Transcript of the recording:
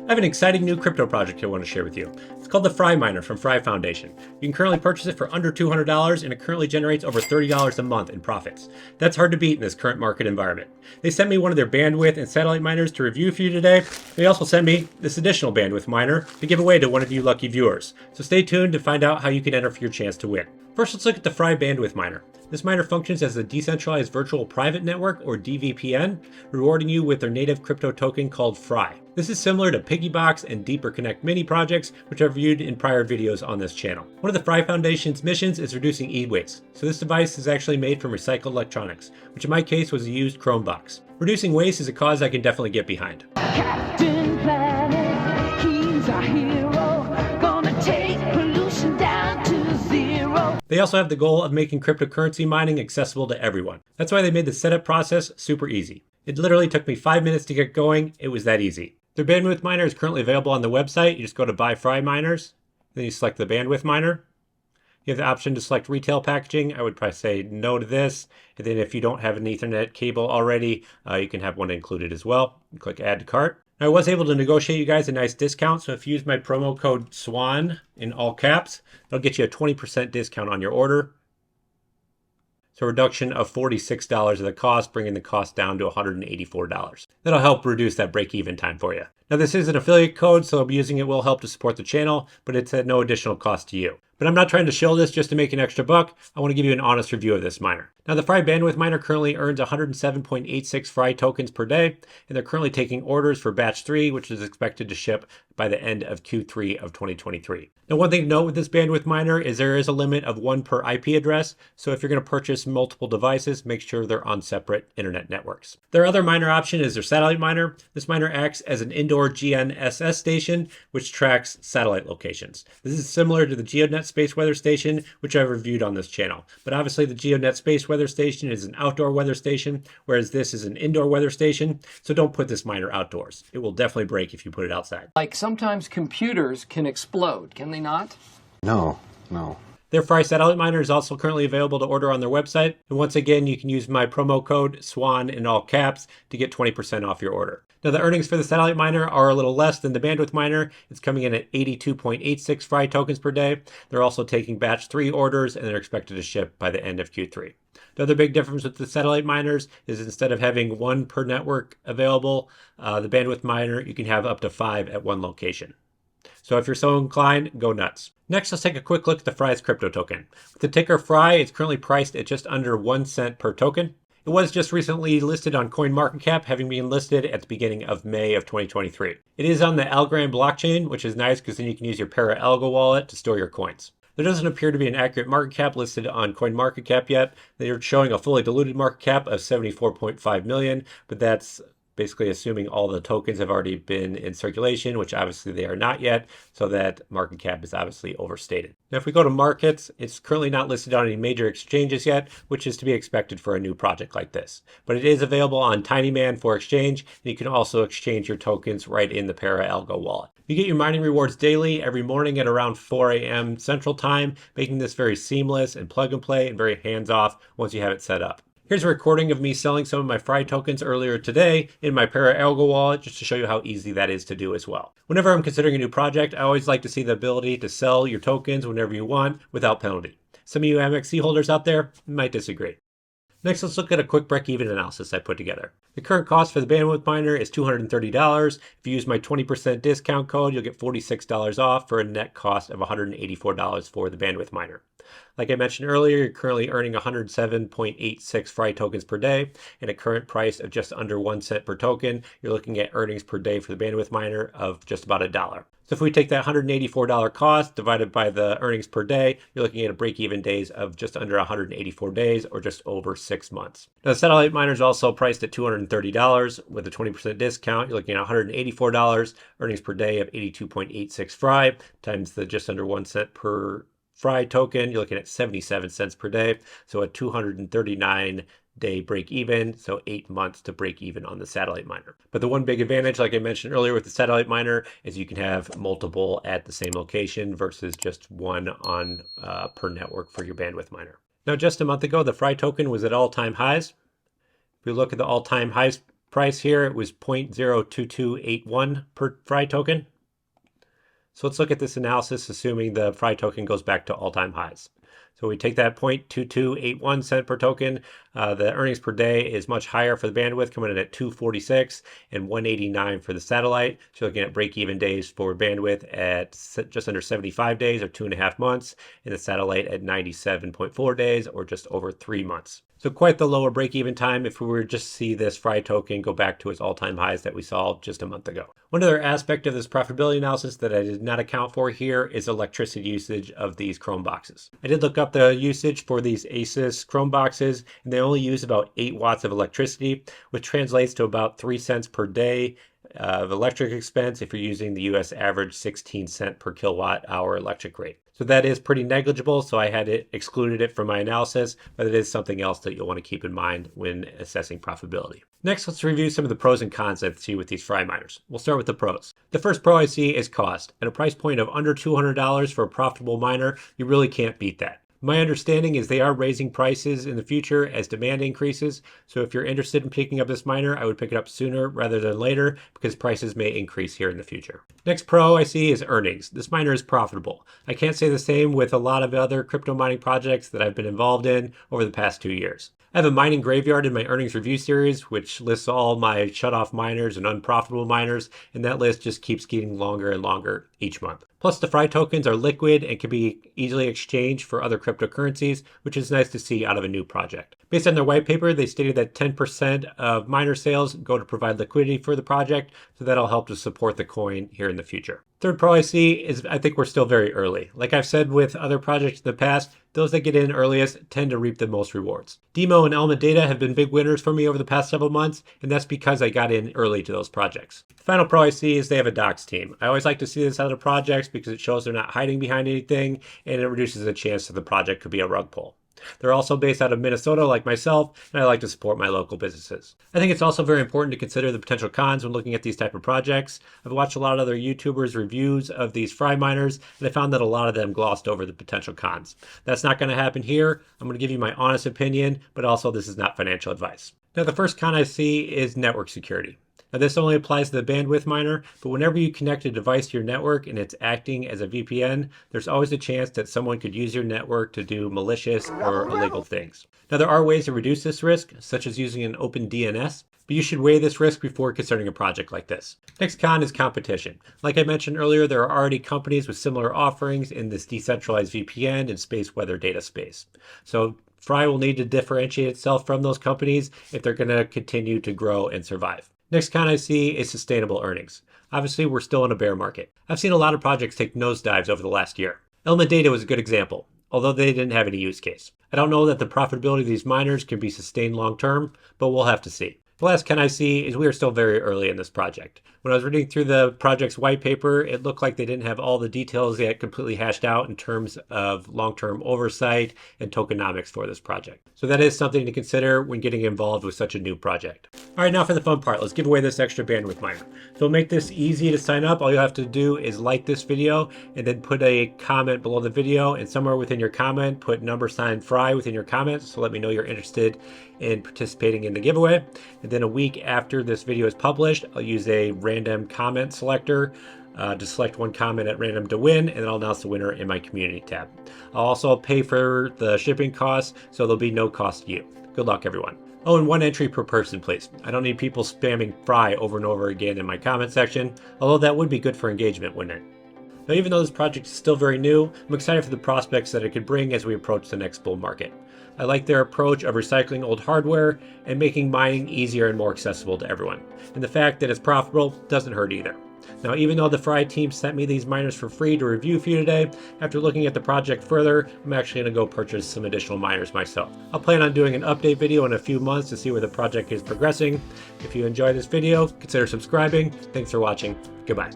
I have an exciting new crypto project I want to share with you. It's called the Fry Miner from Fry Foundation. You can currently purchase it for under $200 and it currently generates over $30 a month in profits. That's hard to beat in this current market environment. They sent me one of their bandwidth and satellite miners to review for you today. They also sent me this additional bandwidth miner to give away to one of you lucky viewers. So stay tuned to find out how you can enter for your chance to win. First, let's look at the Fry bandwidth miner. This miner functions as a decentralized virtual private network, or DVPN, rewarding you with their native crypto token called Fry. This is similar to Piggybox and Deeper Connect mini projects, which I've reviewed in prior videos on this channel. One of the Fry Foundation's missions is reducing e-waste. So this device is actually made from recycled electronics, which in my case was a used Chrome box. Reducing waste is a cause I can definitely get behind. Captain Planet, he's our hero, gonna take pollution down to zero. They also have the goal of making cryptocurrency mining accessible to everyone. That's why they made the setup process super easy. It literally took me 5 minutes to get going. It was that easy. Their bandwidth miner is currently available on the website. You just go to Buy Fry Miners, then you select the bandwidth miner. You have the option to select retail packaging. I would probably say no to this. And then if you don't have an Ethernet cable already, you can have one included as well. You click Add to Cart. Now, I was able to negotiate you guys a nice discount. So if you use my promo code SWAN in all caps, it'll get you a 20% discount on your order. So a reduction of $46 of the cost, bringing the cost down to $184. That'll help reduce that break-even time for you. Now, this is an affiliate code, so using it will help to support the channel, but it's at no additional cost to you. But I'm not trying to shill this just to make an extra buck. I want to give you an honest review of this miner. Now, the Fry bandwidth miner currently earns 107.86 Fry tokens per day, and they're currently taking orders for batch 3, which is expected to ship by the end of Q3 of 2023. Now, one thing to note with this bandwidth miner is there is a limit of 1 per IP address, so if you're going to purchase multiple devices, make sure they're on separate internet networks. Their other miner option is their satellite miner. This miner acts as an indoor GNSS station, which tracks satellite locations. This is similar to the GeoNet Space Weather Station, which I've reviewed on this channel. But obviously the GeoNet Space Weather Station is an outdoor weather station, whereas this is an indoor weather station. So don't put this miner outdoors. It will definitely break if you put it outside. Like sometimes computers can explode, can they not? No. Their Fry satellite miner is also currently available to order on their website. And once again, you can use my promo code SWAN in all caps to get 20% off your order. Now, the earnings for the satellite miner are a little less than the bandwidth miner. It's coming in at 82.86 Fry tokens per day. They're also taking batch 3 orders, and they're expected to ship by the end of Q3. The other big difference with the satellite miners is instead of having 1 per network available, the bandwidth miner, you can have up to 5 at one location. So if you're so inclined, go nuts. Next, let's take a quick look at the Fry's crypto token. With the ticker Fry, it's currently priced at just under 1 cent per token. It was just recently listed on CoinMarketCap, having been listed at the beginning of May of 2023. It is on the Algorand blockchain, which is nice because then you can use your Algo wallet to store your coins. There doesn't appear to be an accurate market cap listed on CoinMarketCap yet. They're showing a fully diluted market cap of 74.5 million, but that's basically assuming all the tokens have already been in circulation, which obviously they are not yet, so that market cap is obviously overstated. Now, if we go to markets, it's currently not listed on any major exchanges yet, which is to be expected for a new project like this. But it is available on TinyMan for exchange, and you can also exchange your tokens right in the Algo wallet. You get your mining rewards daily every morning at around 4 a.m. Central Time, making this very seamless and plug and play and very hands-off once you have it set up. Here's a recording of me selling some of my Fry tokens earlier today in my Algo wallet, just to show you how easy that is to do as well. Whenever I'm considering a new project, I always like to see the ability to sell your tokens whenever you want without penalty. Some of you MXC holders out there might disagree. Next, let's look at a quick break-even analysis I put together. The current cost for the bandwidth miner is $230. If you use my 20% discount code, you'll get $46 off for a net cost of $184 for the bandwidth miner. Like I mentioned earlier, you're currently earning 107.86 Fry tokens per day. At a current price of just under 1 cent per token, you're looking at earnings per day for the bandwidth miner of just about $1. So if we take that $184 cost divided by the earnings per day, you're looking at a break-even days of just under 184 days, or just over 6 months. Now, the satellite miner is also priced at $230 with a 20% discount. You're looking at $184, earnings per day of 82.86 Fry times the just under 1 cent per Fry token. You're looking at 77 cents per day, so a 239-day break even, so 8 months to break even on the satellite miner. But the one big advantage, like I mentioned earlier with the satellite miner, is you can have multiple at the same location versus just one on per network for your bandwidth miner. Now, just a month ago, the Fry token was at all-time highs. If we look at the all-time highs price here, it was 0.02281 per FRI token. So let's look at this analysis, assuming the FRI token goes back to all-time highs. So we take that 0.2281 cent per token. The earnings per day is much higher for the bandwidth, coming in at 246 and 189 for the satellite. So you're looking at break-even days for bandwidth at just under 75 days or 2.5 months, and the satellite at 97.4 days or just over 3 months. So quite the lower break-even time if we were just to see this FRI token go back to its all-time highs that we saw just a month ago. One other aspect of this profitability analysis that I did not account for here is electricity usage of these Chrome boxes. I did look up the usage for these Asus Chrome boxes, and they only use about 8 watts of electricity, which translates to about 3 cents per day of electric expense if you're using the US average 16 cent per kilowatt hour electric rate. So that is pretty negligible, so I had excluded it from my analysis, but it is something else that you'll want to keep in mind when assessing profitability. Next, let's review some of the pros and cons I see with these FRI miners. We'll start with the pros. The first pro I see is cost. At a price point of under $200 for a profitable miner, you really can't beat that. My understanding is they are raising prices in the future as demand increases. So if you're interested in picking up this miner, I would pick it up sooner rather than later because prices may increase here in the future. Next pro I see is earnings. This miner is profitable. I can't say the same with a lot of other crypto mining projects that I've been involved in over the past 2 years. I have a mining graveyard in my earnings review series, which lists all my shut-off miners and unprofitable miners, and that list just keeps getting longer and longer each month. Plus, the FRI tokens are liquid and can be easily exchanged for other cryptocurrencies, which is nice to see out of a new project. Based on their white paper, they stated that 10% of miner sales go to provide liquidity for the project, so that'll help to support the coin here in the future. Third pro I see is I think we're still very early. Like I've said with other projects in the past, those that get in earliest tend to reap the most rewards. Demo and Element Data have been big winners for me over the past several months, and that's because I got in early to those projects. The final pro I see is they have a docs team. I always like to see this out of projects because it shows they're not hiding behind anything, and it reduces the chance that the project could be a rug pull. They're also based out of Minnesota like myself, and I like to support my local businesses. I think it's also very important to consider the potential cons when looking at these type of projects. I've watched a lot of other YouTubers' reviews of these FRI miners, and I found that a lot of them glossed over the potential cons. That's not going to happen here. I'm going to give you my honest opinion, but also this is not financial advice. Now, the first con I see is network security. Now, this only applies to the bandwidth miner, but whenever you connect a device to your network and it's acting as a VPN, there's always a chance that someone could use your network to do malicious or illegal things. Now, there are ways to reduce this risk, such as using an open DNS, but you should weigh this risk before considering a project like this. Next con is competition. Like I mentioned earlier, there are already companies with similar offerings in this decentralized VPN and space weather data space. So FRI will need to differentiate itself from those companies if they're going to continue to grow and survive. Next con I see is sustainable earnings. Obviously, we're still in a bear market. I've seen a lot of projects take nosedives over the last year. Element Data was a good example, although they didn't have any use case. I don't know that the profitability of these miners can be sustained long term, but we'll have to see. The last con I see is we are still very early in this project. When I was reading through the project's white paper, it looked like they didn't have all the details yet completely hashed out in terms of long-term oversight and tokenomics for this project. So that is something to consider when getting involved with such a new project. All right, now for the fun part. Let's give away this extra bandwidth miner. So to make this easy to sign up, all you have to do is like this video and then put a comment below the video, and somewhere within your comment, put $FRI within your comments. So let me know you're interested in participating in the giveaway. And then a week after this video is published, I'll use a random comment selector to select one comment at random to win, and then I'll announce the winner in my community tab. I'll also pay for the shipping costs, so there'll be no cost to you. Good luck, everyone. Oh, and one entry per person, please. I don't need people spamming FRI over and over again in my comment section, although that would be good for engagement, wouldn't it? Now, even though this project is still very new, I'm excited for the prospects that it could bring as we approach the next bull market. I like their approach of recycling old hardware and making mining easier and more accessible to everyone. And the fact that it's profitable doesn't hurt either. Now, even though the FRI team sent me these miners for free to review for you today, after looking at the project further, I'm actually going to go purchase some additional miners myself. I'll plan on doing an update video in a few months to see where the project is progressing. If you enjoyed this video, consider subscribing. Thanks for watching. Goodbye.